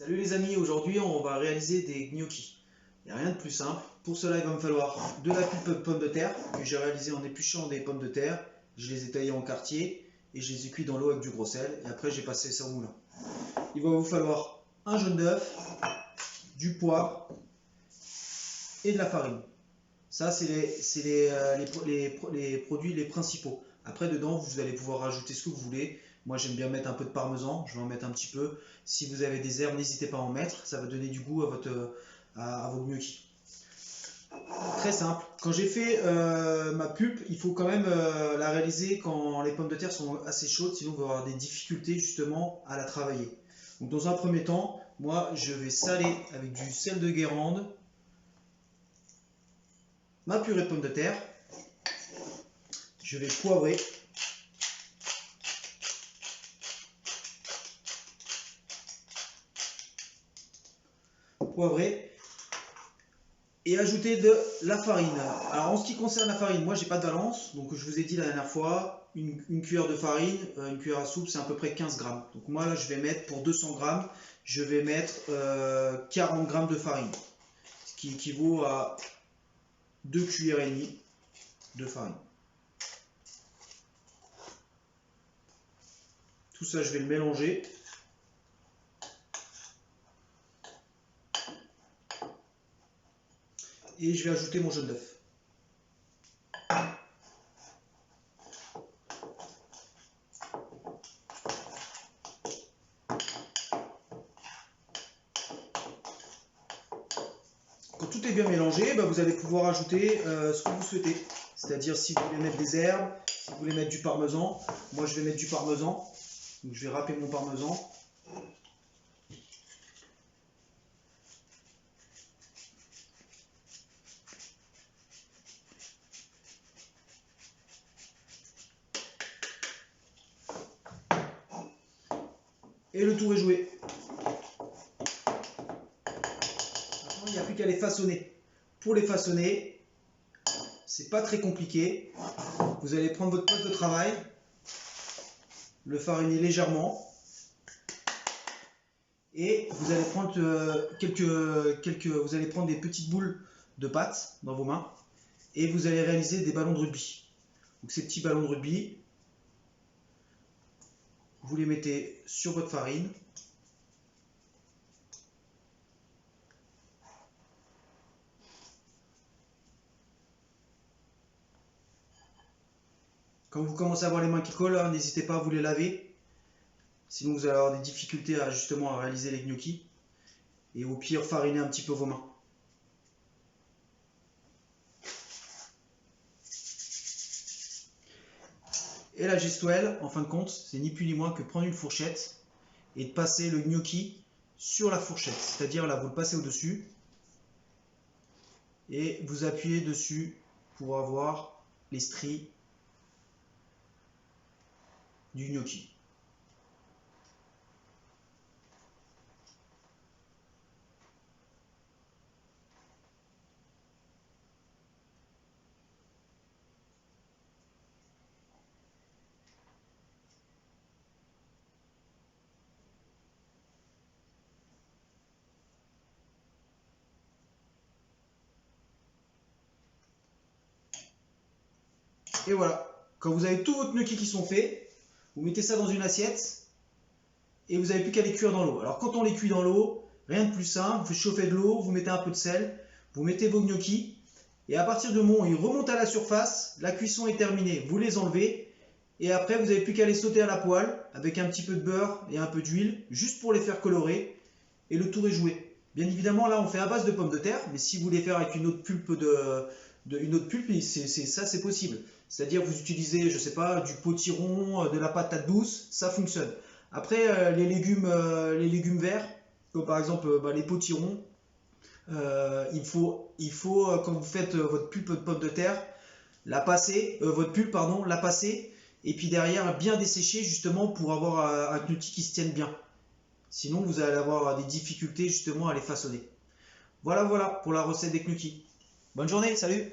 Salut les amis, aujourd'hui on va réaliser des gnocchis. Il n'y a rien de plus simple. Pour cela il va me falloir de la pulpe de pommes de terre que j'ai réalisée en épluchant des pommes de terre. Je les ai taillées en quartier et je les ai cuits dans l'eau avec du gros sel et après j'ai passé ça au moulin. Il va vous falloir un jaune d'œuf, du poivre et de la farine. Ça c'est les produits les principaux. Après dedans vous allez pouvoir rajouter ce que vous voulez. Moi j'aime bien mettre un peu de parmesan, je vais en mettre un petit peu. Si vous avez des herbes, n'hésitez pas à en mettre, ça va donner du goût à vos gnocchis. Très simple. Quand j'ai fait ma pulpe, il faut quand même la réaliser quand les pommes de terre sont assez chaudes, sinon on va avoir des difficultés justement à la travailler. Donc dans un premier temps, moi je vais saler avec du sel de Guérande ma purée de pommes de terre. Je vais poivrer. Et ajouter de la farine. Alors en ce qui concerne la farine, moi j'ai pas de balance, donc je vous ai dit la dernière fois, une cuillère de farine, une cuillère à soupe, c'est à peu près 15 grammes. Donc moi là je vais mettre pour 200 grammes, je vais mettre 40 grammes de farine, ce qui équivaut à 2 cuillères et demie de farine. Tout ça je vais le mélanger. Et je vais ajouter mon jaune d'œuf. Quand tout est bien mélangé, vous allez pouvoir ajouter ce que vous souhaitez. C'est-à-dire si vous voulez mettre des herbes, si vous voulez mettre du parmesan. Moi je vais mettre du parmesan. Donc je vais râper mon parmesan. Et le tour est joué. Maintenant, il n'y a plus qu'à les façonner. Pour les façonner, c'est pas très compliqué. Vous allez prendre votre poste de travail, le fariner légèrement, et vous allez prendre vous allez prendre des petites boules de pâte dans vos mains, et vous allez réaliser des ballons de rugby. Donc ces petits ballons de rugby, vous les mettez sur votre farine. Quand vous commencez à avoir les mains qui collent, n'hésitez pas à vous les laver. Sinon vous allez avoir des difficultés justement à réaliser les gnocchis. Et au pire, fariner un petit peu vos mains. Et la gestuelle, en fin de compte, c'est ni plus ni moins que prendre une fourchette et de passer le gnocchi sur la fourchette. C'est-à-dire là, vous le passez au-dessus et vous appuyez dessus pour avoir les stries du gnocchi. Et voilà, quand vous avez tous vos gnocchis qui sont faits, vous mettez ça dans une assiette et vous n'avez plus qu'à les cuire dans l'eau. Alors quand on les cuit dans l'eau, rien de plus simple, vous faites chauffer de l'eau, vous mettez un peu de sel, vous mettez vos gnocchis et à partir du moment où ils remontent à la surface, la cuisson est terminée, vous les enlevez et après vous n'avez plus qu'à les sauter à la poêle avec un petit peu de beurre et un peu d'huile juste pour les faire colorer et le tour est joué. Bien évidemment là on fait à base de pommes de terre, mais si vous voulez faire avec une autre pulpe c'est possible. C'est-à-dire vous utilisez, je sais pas, du potiron, de la patate douce, ça fonctionne. Après les légumes verts, comme par exemple les potirons, il faut quand vous faites votre pulpe de pommes de terre, la passer, votre pulpe pardon, la passer, et puis derrière bien dessécher justement pour avoir un gnocchi qui se tienne bien. Sinon vous allez avoir des difficultés justement à les façonner. Voilà pour la recette des gnocchis. Bonne journée, salut!